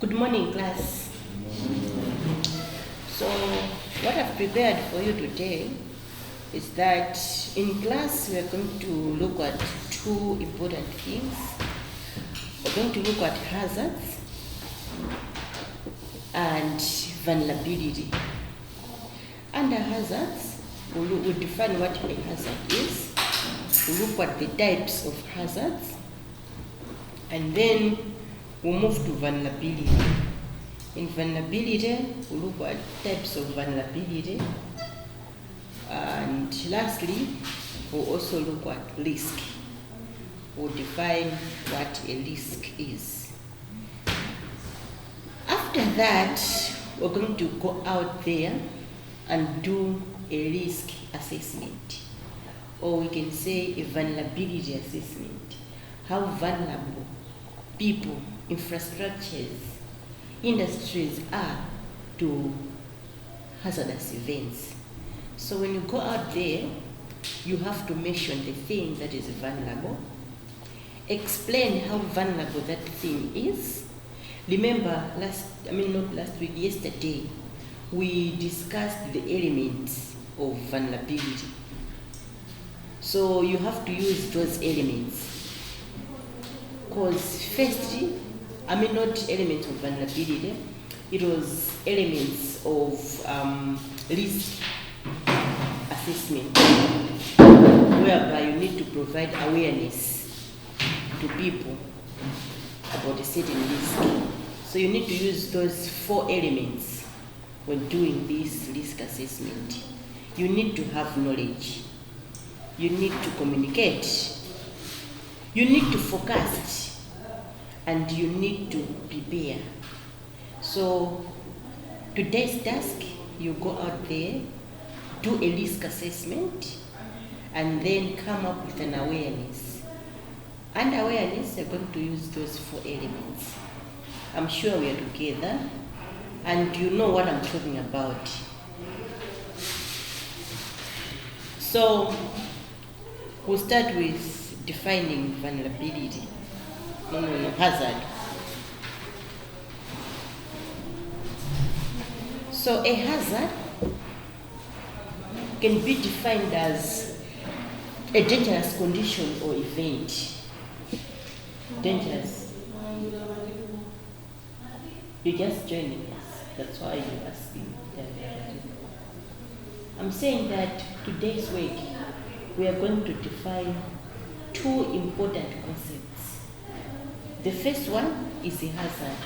Good morning, class. So, what I've prepared for you today is that in class we are going to look at two important things. We're going to look at hazards and vulnerability. Under hazards, we'll define what a hazard is. We'll look at the types of hazards, and then we'll move to vulnerability. In vulnerability, we'll look at types of vulnerability. And lastly, we'll also look at risk. We'll define what a risk is. After that, we're going to go out there and do a risk assessment, or we can say a vulnerability assessment. How vulnerable people, infrastructures, industries are to hazardous events. So when you go out there, you have to mention the thing that is vulnerable, explain how vulnerable that thing is. Remember, yesterday, we discussed the elements of vulnerability. So you have to use those elements. Because firstly, not elements of vulnerability, it was elements of risk assessment, whereby you need to provide awareness to people about a certain risk. So you need to use those four elements when doing this risk assessment. You need to have knowledge. You need to communicate. You need to forecast. And you need to prepare. So today's task, you go out there, do a risk assessment, and then come up with an awareness. And awareness, you're going to use those four elements. I'm sure we are together, and you know what I'm talking about. So we'll start with defining vulnerability. Hazard. So a hazard can be defined as a dangerous condition or event. Dangerous. You're just joining us. That's why you're asking. I'm saying that today's week we are going to define two important concepts. The first one is a hazard.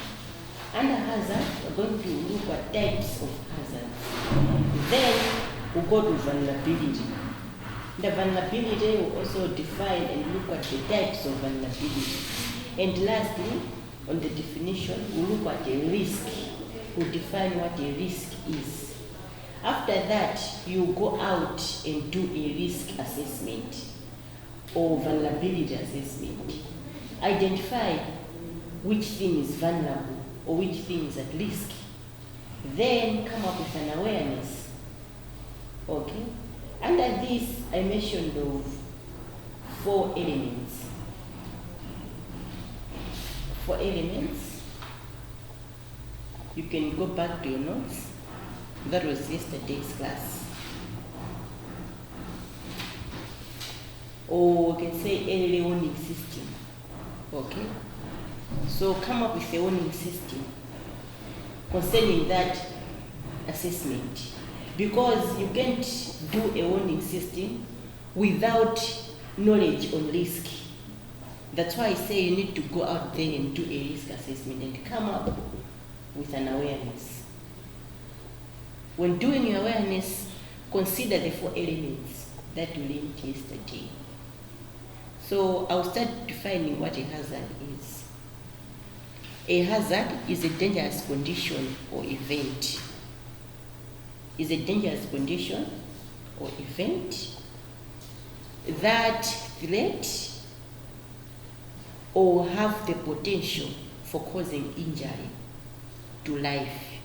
Under hazard, we're going to look at types of hazards. Then we'll go to vulnerability. The vulnerability will also define and look at the types of vulnerability. And lastly, on the definition, we'll look at a risk. We'll define what a risk is. After that, you go out and do a risk assessment or vulnerability assessment. Identify which thing is vulnerable or which thing is at risk. Then come up with an awareness. Okay? Under this, I mentioned of four elements. Four elements. You can go back to your notes. That was yesterday's class. Or we can say early warning system. Okay? So come up with a warning system concerning that assessment. Because you can't do a warning system without knowledge on risk. That's why I say you need to go out there and do a risk assessment and come up with an awareness. When doing your awareness, consider the four elements that we learned yesterday. So I'll start defining what a hazard is. A hazard is a dangerous condition or event. Is a dangerous condition or event that threat or have the potential for causing injury to life.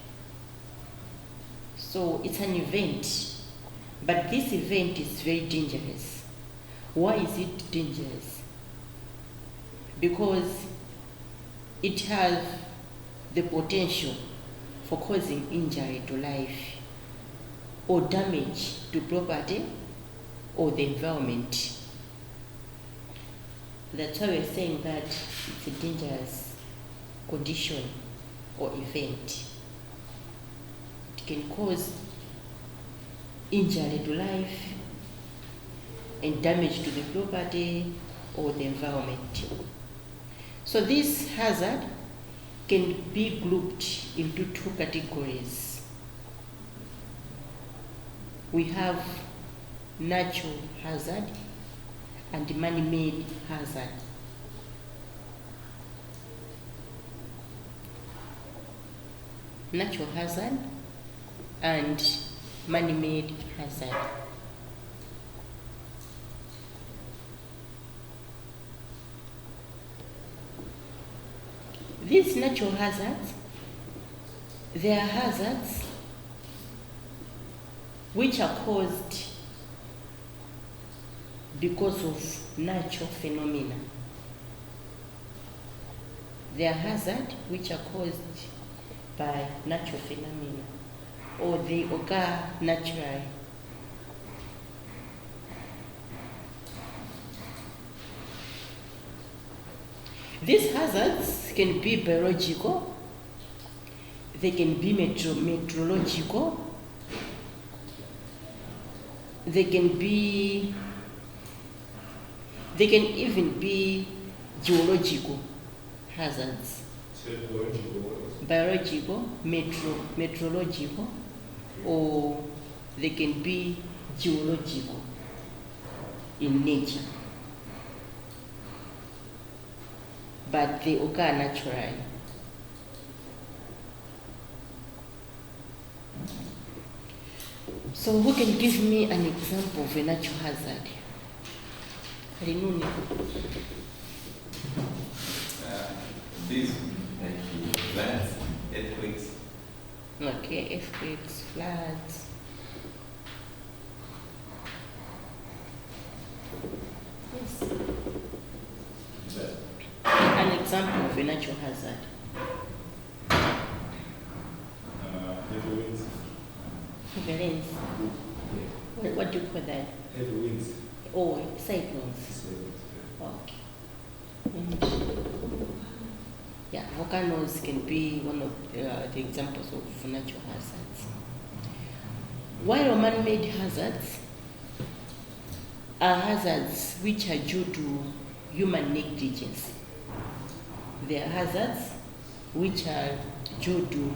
So it's an event, but this event is very dangerous. Why is it dangerous? Because it has the potential for causing injury to life or damage to property or the environment. That's why we're saying that it's a dangerous condition or event. It can cause injury to life and damage to the property or the environment. So this hazard can be grouped into two categories. We have natural hazard and man-made hazard. Natural hazard and man-made hazard. These natural hazards, they are hazards which are caused because of natural phenomena. They are hazards which are caused by natural phenomena, or they occur naturally. These hazards can be biological, they can be meteorological, they can even be geological hazards. Biological, meteorological, or they can be geological in nature, but they occur naturally. So who can give me an example of a natural hazard? Renuni. These like floods, earthquakes. Okay, earthquakes, floods. Yes. An example of a natural hazard. Heavy winds. Heavy rains. What do you call that? Heavy winds. Oh, cyclones. Okay. And, yeah, volcanoes can be one of the examples of natural hazards. While man-made hazards are hazards which are due to human negligence. They are hazards which are due to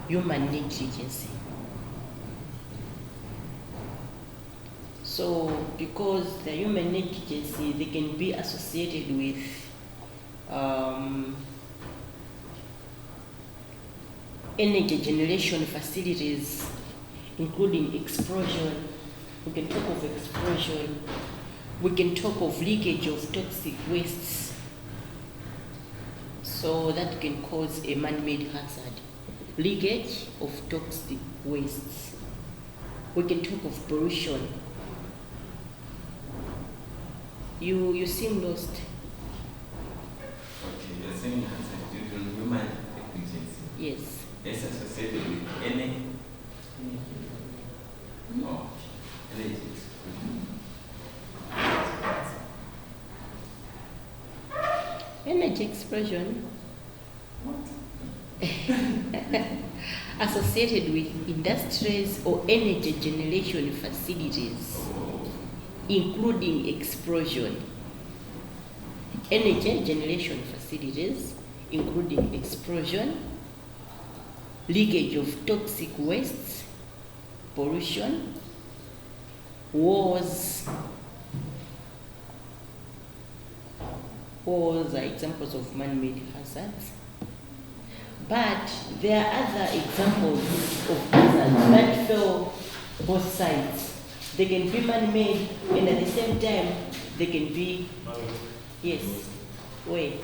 human negligence. So, because the human negligence, they can be associated with energy generation facilities, including explosion. We can talk of explosion. We can talk of leakage of toxic wastes. So that can cause a man-made hazard. Leakage of toxic wastes. We can talk of pollution. You seem lost. Okay, you're saying hazard due to human negligence. Yes. It's associated with any. Oh, energy. Energy explosion associated with industries or energy generation facilities, including explosion. Energy generation facilities, including explosion, leakage of toxic wastes, pollution, wars. Wars are examples of man-made hazards. But there are other examples of hazards that fail both sides. They can be man-made, and at the same time, they can be, yes, wait.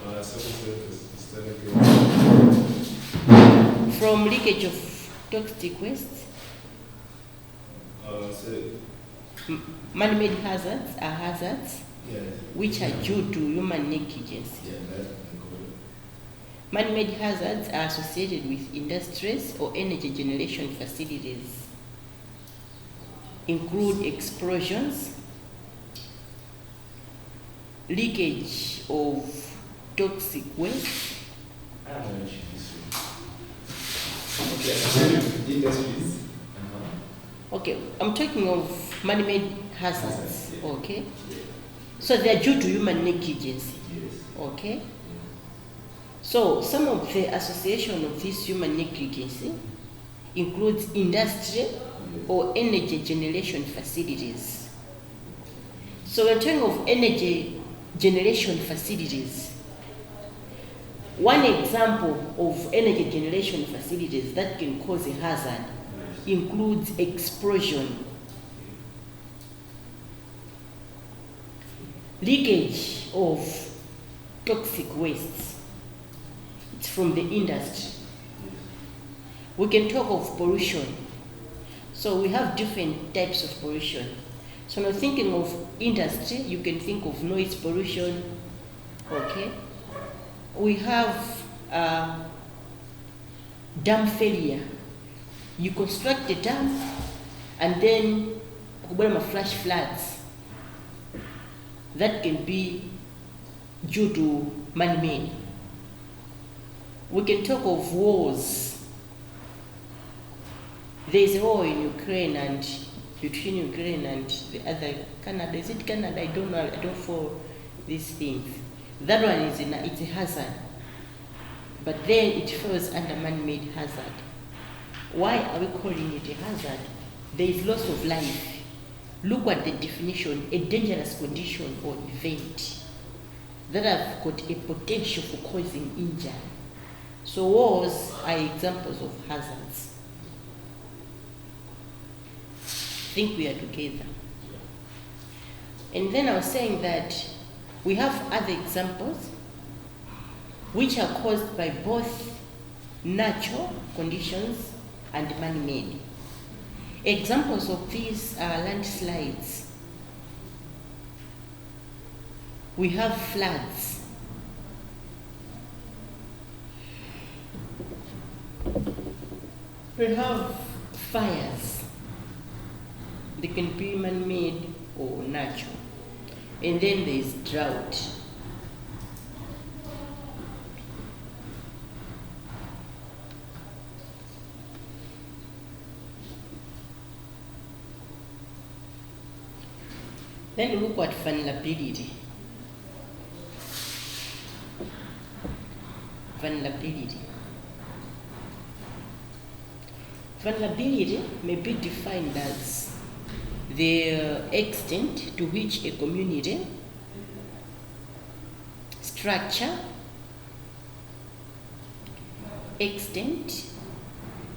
From leakage of toxic waste, man-made hazards are hazards which are due to human negligence. Man-made hazards are associated with industries or energy generation facilities. Include explosions, leakage of toxic waste, I have an issue this way. Okay, associated with industries. okay, I'm talking of man-made hazards, Hazards, yeah. okay? Yeah. So they are due to human negligence, Yes. okay? So some of the association of this human negligence includes industry or energy generation facilities. So we're talking of energy generation facilities. One example of energy generation facilities that can cause a hazard includes explosion, leakage of toxic wastes. It's from the industry. We can talk of pollution. So we have different types of pollution. So now thinking of industry, you can think of noise pollution, okay? We have dam failure. You construct a dam and then flash floods. That can be due to man-made. We can talk of wars. There is a war in Ukraine and between Ukraine and the other Canada. Is it Canada? I don't know. I don't follow these things. That one is it's a hazard, but then it falls under man-made hazard. Why are we calling it a hazard? There is loss of life. Look at the definition: a dangerous condition or event that have got a potential for causing injury. So wars are examples of hazards. I think we are together. And then I was saying that we have other examples which are caused by both natural conditions and man-made. Examples of these are landslides. We have floods. We have fires. They can be man-made or natural. And then there is drought. Then look at vulnerability. Vulnerability. Vulnerability may be defined as the extent to which a community, structure, extent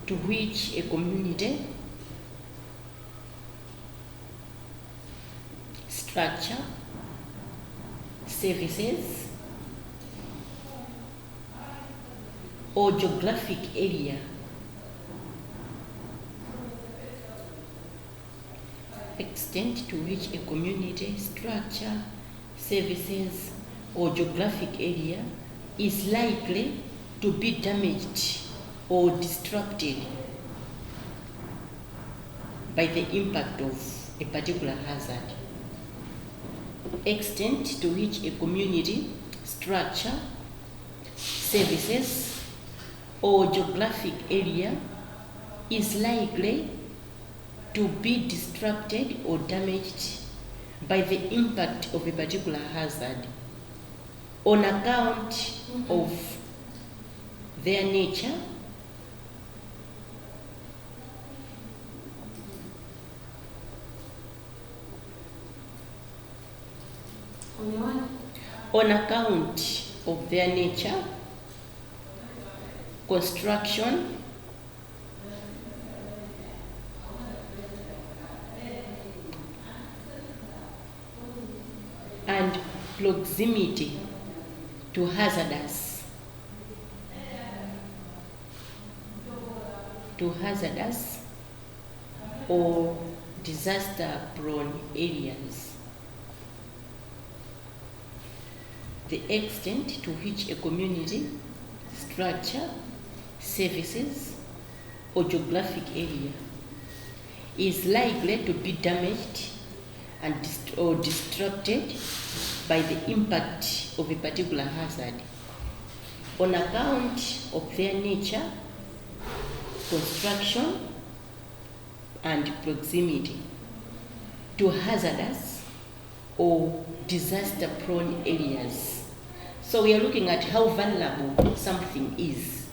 to which a community, structure, services, or geographic area extent to which a community, structure, services, or geographic area is likely to be damaged or disrupted by the impact of a particular hazard. Extent to which a community, structure, services, or geographic area is likely to be disrupted or damaged by the impact of a particular hazard on account of their nature, on account of their nature, construction, and proximity to hazardous or disaster-prone areas. The extent to which a community, structure, services, or geographic area is likely to be damaged and or disrupted by the impact of a particular hazard on account of their nature, construction, and proximity to hazardous or disaster-prone areas. So we are looking at how vulnerable something is.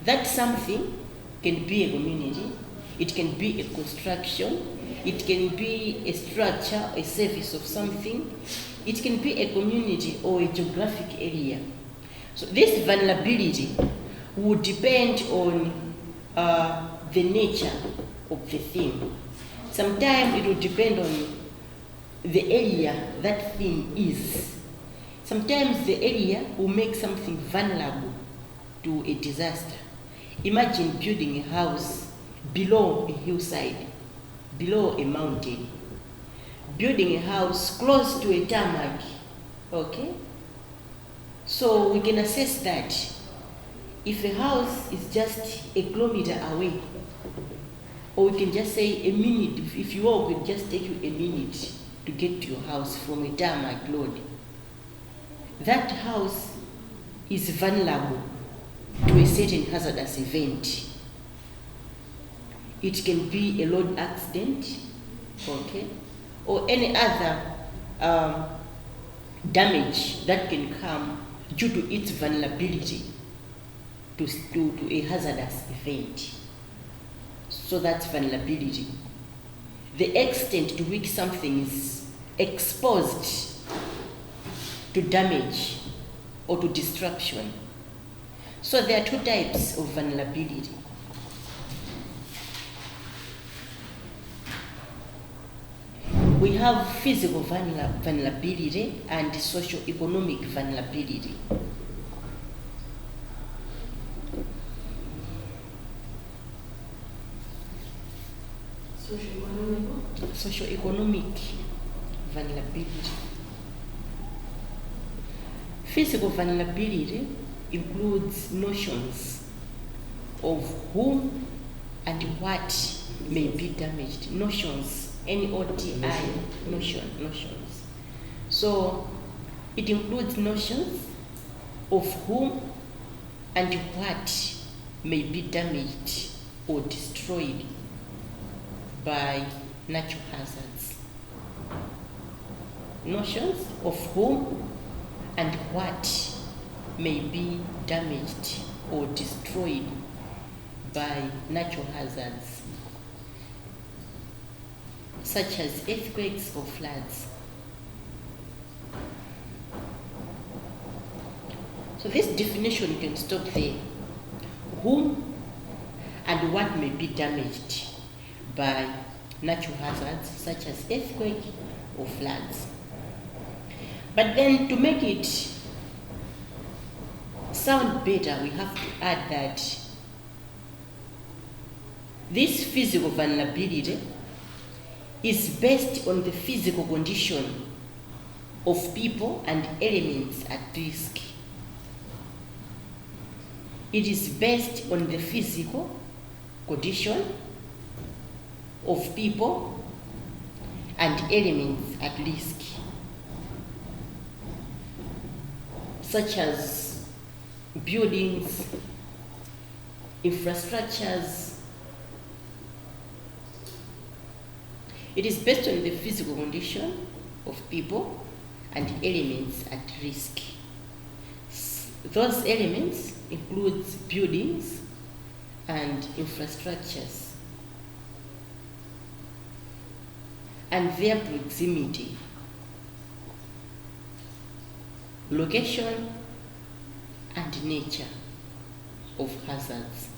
That something can be a community, it can be a construction, it can be a structure, a service of something, it can be a community or a geographic area. So this vulnerability would depend on the nature of the thing. Sometimes it will depend on the area that thing is. Sometimes the area will make something vulnerable to a disaster. Imagine building a house below a hillside, below a mountain. Building a house close to a tarmac, okay? So we can assess that if a house is just a kilometer away, or we can just say a minute, if you walk, it will just take you a minute to get to your house from a tarmac road. That house is vulnerable to a certain hazardous event. It can be a road accident, okay, or any other damage that can come due to its vulnerability to a hazardous event. So that's vulnerability. The extent to which something is exposed to damage or to disruption. So there are two types of vulnerability. We have physical vulnerability and socio-economic vulnerability. Socio-economic vulnerability. Physical vulnerability includes notions of whom and what may be damaged. Notions, N-O-T-I, notions. So it includes notions of whom and what may be damaged or destroyed by natural hazards. Notions of whom and what may be damaged or destroyed by natural hazards, such as earthquakes or floods. So this definition can stop there. Whom and what may be damaged by natural hazards such as earthquake or floods. But then to make it sound better, we have to add that this physical vulnerability is based on the physical condition of people and elements at risk. It is based on the physical condition of people and elements at risk, such as buildings, infrastructures. It is based on the physical condition of people and elements at risk. Those elements include buildings and infrastructures and their proximity, location, and nature of hazards.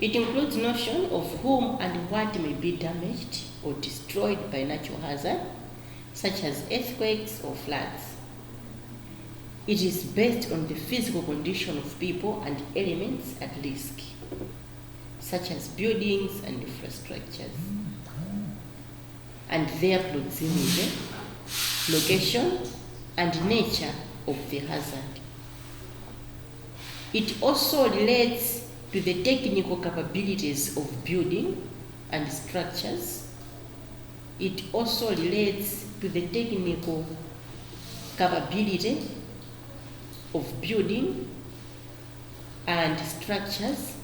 It includes notion of whom and what may be damaged or destroyed by natural hazard, such as earthquakes or floods. It is based on the physical condition of people and elements at risk, such as buildings and infrastructures, and their proximity, location, and nature of the hazard. It also relates to the technical capabilities of building and structures. It also relates to the technical capability of building and structures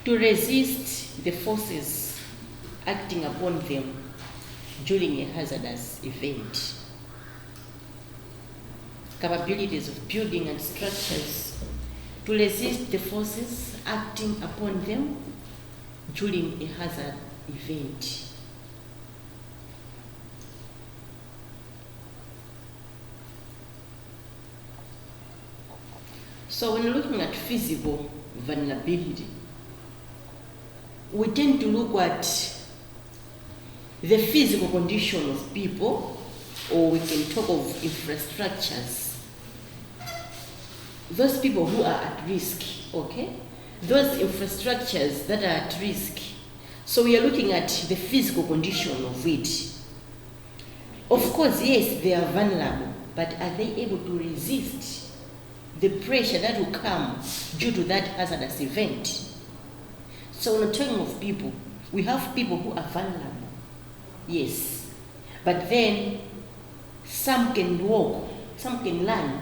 to resist the forces acting upon them during a hazardous event. Capabilities of building and structures to resist the forces acting upon them during a hazard event. So when looking at physical vulnerability, we tend to look at the physical condition of people, or we can talk of infrastructures. Those people who are at risk, okay? Those infrastructures that are at risk. So we are looking at the physical condition of it. Of course, yes, they are vulnerable, but are they able to resist the pressure that will come due to that hazardous event? So when we're talking of people, we have people who are vulnerable, yes, but then some can walk, some can run,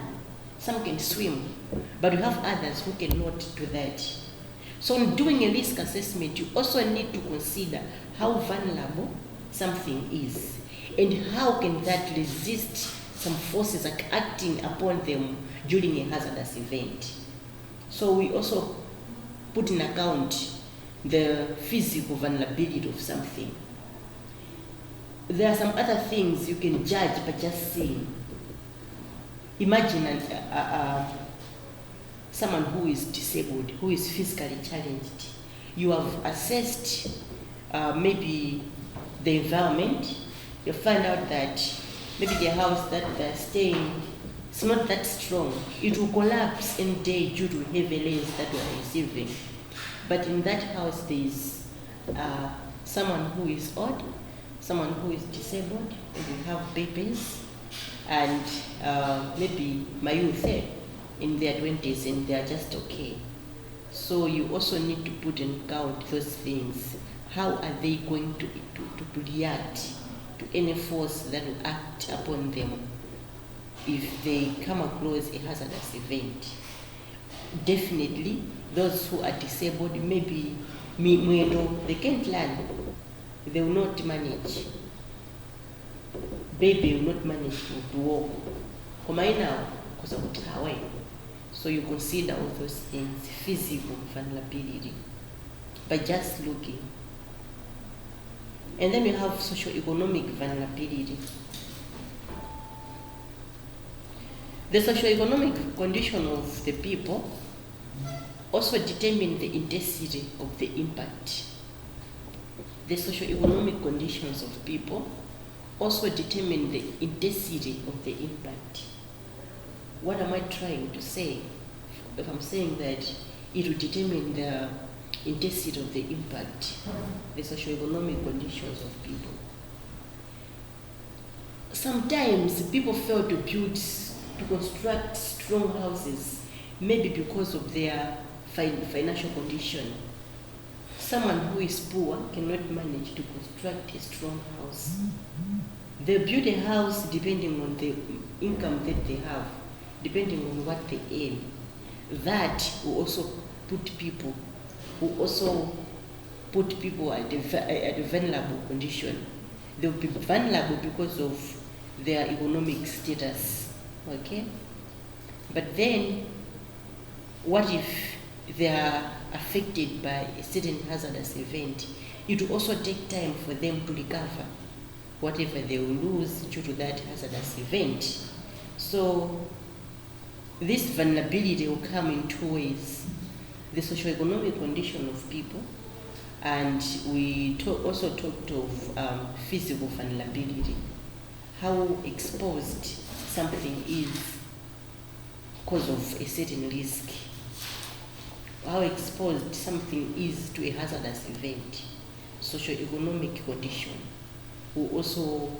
some can swim, but we have others who cannot do that. So in doing a risk assessment, you also need to consider how vulnerable something is and how can that resist some forces acting upon them during a hazardous event. So we also put in account the physical vulnerability of something. There are some other things you can judge by just seeing. Imagine someone who is disabled, who is physically challenged. You have assessed maybe the environment. You find out that maybe the house that they're staying is not that strong. It will collapse any day due to heavy rains that we are receiving. But in that house there is someone who is old, someone who is disabled, and we have babies, and maybe my youth in their 20s, and they are just okay. So you also need to put in account those things. How are they going to react to any force that will act upon them if they come across a hazardous event? Definitely, those who are disabled, maybe they can't learn, they will not manage. Baby will not manage to walk. So you consider all those things, physical vulnerability, by just looking. And then you have socio-economic vulnerability. The socio-economic condition of the people also determine the intensity of the impact. The socio-economic conditions of people also determine the intensity of the impact. What am I trying to say? If I'm saying that it will determine the intensity of the impact, the socio-economic conditions of people. Sometimes people fail to construct strong houses, maybe because of their financial condition. Someone who is poor cannot manage to construct a strong house. They build a house depending on the income that they have, depending on what they earn. That will also put people at a vulnerable condition. They will be vulnerable because of their economic status, okay? But then, what if they are affected by a certain hazardous event? It will also take time for them to recover whatever they will lose due to that hazardous event. So this vulnerability will come in two ways: the socio-economic condition of people, and we also talked of physical vulnerability, how exposed something is because of a certain risk. How exposed something is to a hazardous event, socio-economic condition will also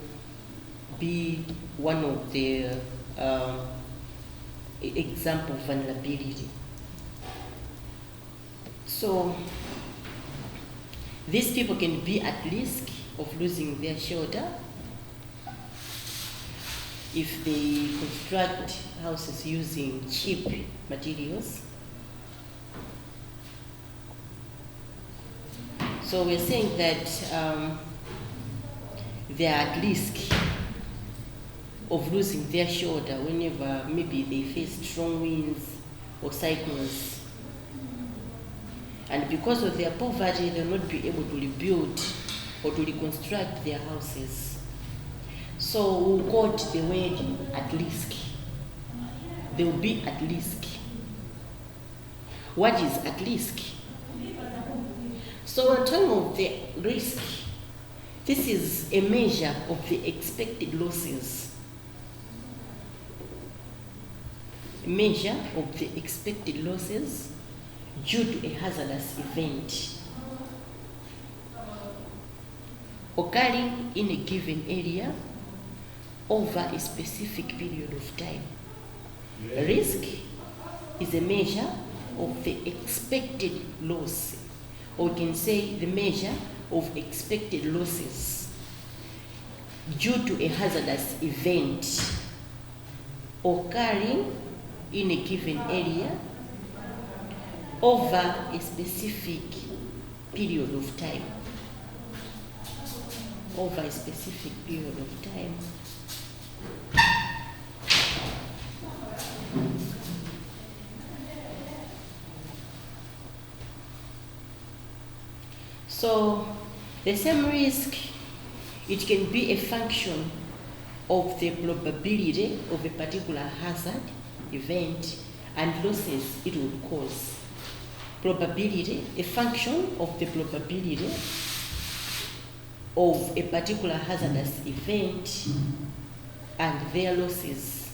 be one of the example of vulnerability. So these people can be at risk of losing their shelter if they construct houses using cheap materials. So we're saying that they are at risk of losing their shelter whenever maybe they face strong winds or cyclones. And because of their poverty, they'll not be able to rebuild or to reconstruct their houses. So we'll quote the word at risk. They will be at risk. What is at risk? So in terms of the risk, this is a measure of the expected losses. A measure of the expected losses due to a hazardous event occurring in a given area over a specific period of time. Risk is a measure of the expected loss, or we can say the measure of expected losses due to a hazardous event occurring in a given area over a specific period of time. Over a specific period of time. So the same risk, it can be a function of the probability of a particular hazard, event, and losses it would cause. Probability, a function of the probability of a particular hazardous event and their losses.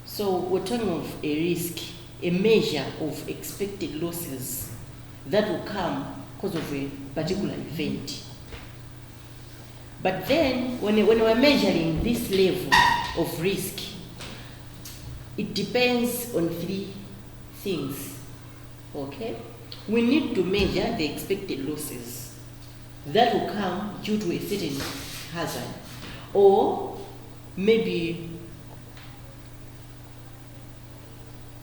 So we're talking of a risk, a measure of expected losses that will come because of a particular event. But then, when we're measuring this level of risk, it depends on three things, okay? We need to measure the expected losses that will come due to a certain hazard, or maybe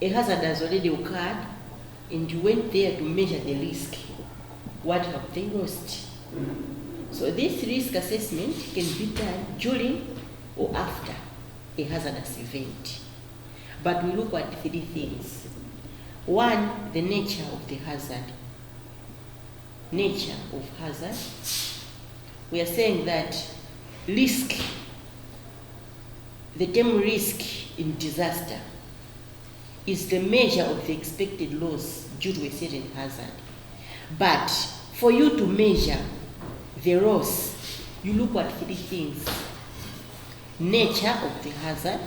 a hazard has already occurred and you went there to measure the risk. What have they lost? So this risk assessment can be done during or after a hazardous event. But we look at three things. One, the nature of the hazard. Nature of hazard. We are saying that risk, the term risk in disaster, is the measure of the expected loss due to a certain hazard. But for you to measure the loss, you look at three things. Nature of the hazard,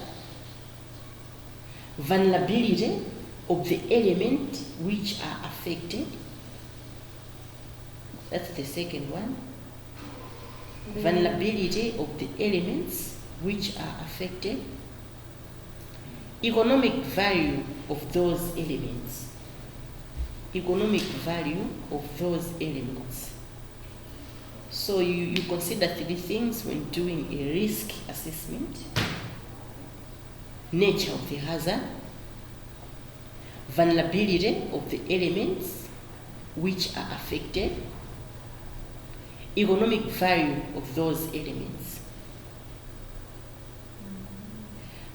vulnerability of the element which are affected. That's the second one. Vulnerability of the elements which are affected. Economic value of those elements. Economic value of those elements. So you consider three things when doing a risk assessment. Nature of the hazard, vulnerability of the elements which are affected, economic value of those elements.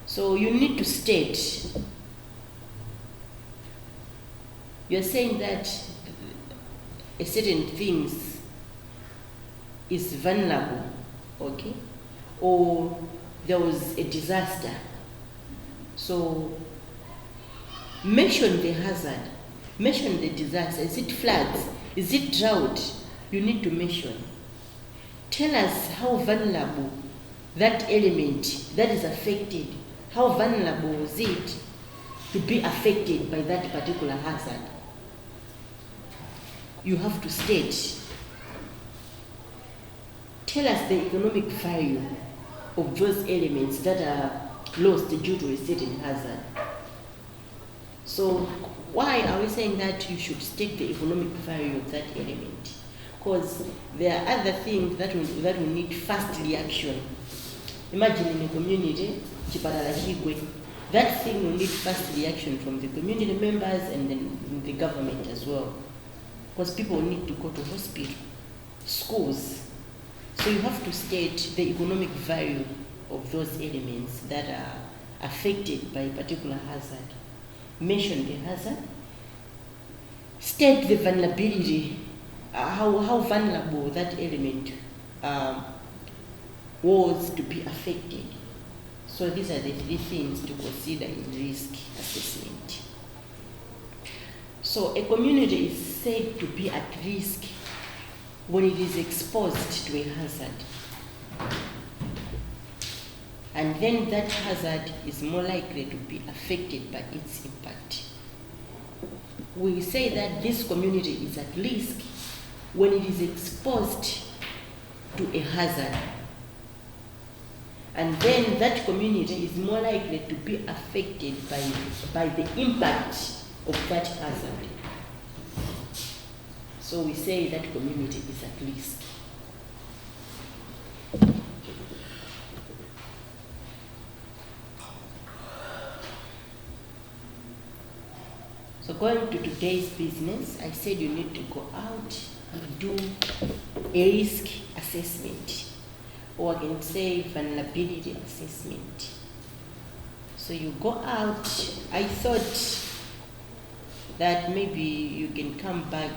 So you need to state, you're saying that a certain things is vulnerable, okay? Or there was a disaster. So mention the hazard, mention the disaster. Is it floods? Is it drought? You need to mention. Tell us how vulnerable that element that is affected, how vulnerable is it to be affected by that particular hazard? You have to state, tell us the economic value of those elements that are lost due to a certain hazard. So why are we saying that you should state the economic value of that element? Because there are other things that will need fast reaction. Imagine in a community, chipatala chigwe, that thing will need fast reaction from the community members and then the government as well. Because people need to go to hospital, schools. So you have to state the economic value of those elements that are affected by a particular hazard. Mention the hazard. State the vulnerability, how vulnerable that element was to be affected. So these are the three things to consider in risk assessment. So a community is said to be at risk when it is exposed to a hazard. And then that hazard is more likely to be affected by its impact. We say that this community is at risk when it is exposed to a hazard. And then that community is more likely to be affected by the impact of that hazard. So we say that community is at risk. So going to today's business, I said you need to go out and do a risk assessment, or I can say vulnerability assessment. So you go out. I thought that maybe you can come back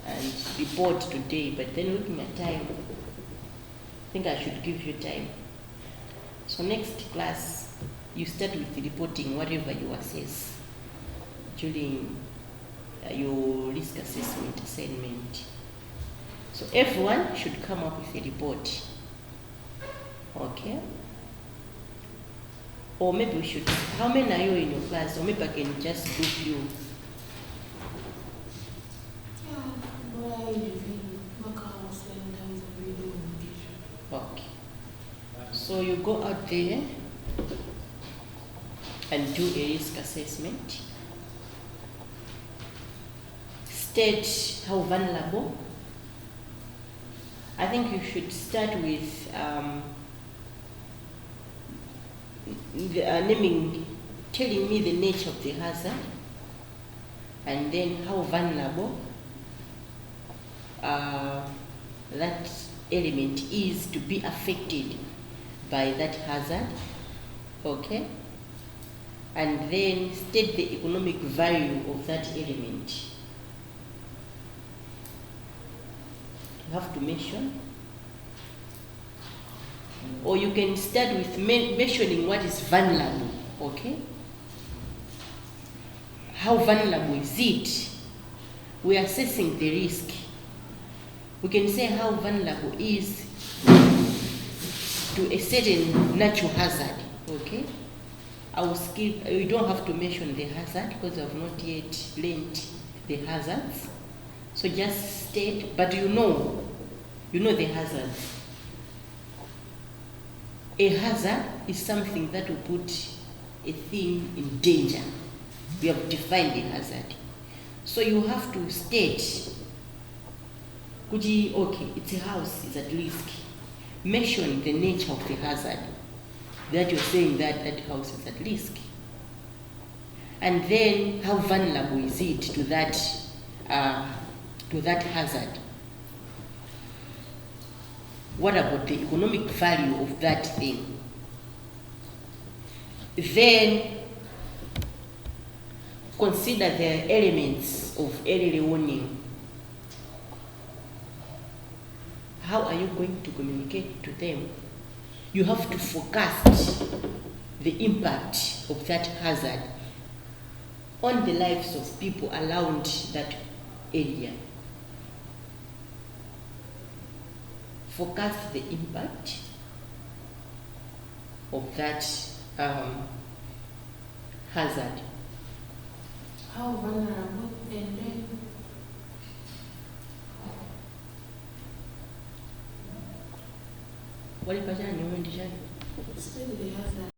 and report today, but then looking at time, I think I should give you time. So next class, you start with reporting whatever you assess during your risk assessment assignment. So everyone should come up with a report. Okay? Or maybe we should, how many are you in your class? Or maybe I can just group you. Okay. So you go out there and do a risk assessment. State how vulnerable. I think you should start with telling me the nature of the hazard, and then how vulnerable that element is to be affected by that hazard. Okay? And then state the economic value of that element. You have to mention. Or you can start with mentioning what is vulnerable. Okay? How vulnerable is it? We are assessing the risk. We can say how vulnerable is to a certain natural hazard. Okay? I will skip. You don't have to mention the hazard because I have not yet learned the hazards. So just state, but you know the hazards. A hazard is something that will put a thing in danger. We have defined the hazard. So you have to state, okay, it's a house, it's at risk. Mention the nature of the hazard, that you're saying that that house is at risk. And then how vulnerable is it to that hazard? What about the economic value of that thing? Then consider the elements of early warning. How are you going to communicate to them? You have to forecast the impact of that hazard on the lives of people around that area. Forecast the impact of that hazard. How vulnerable and then Wali pachani, wewe ndishani? still the hazard.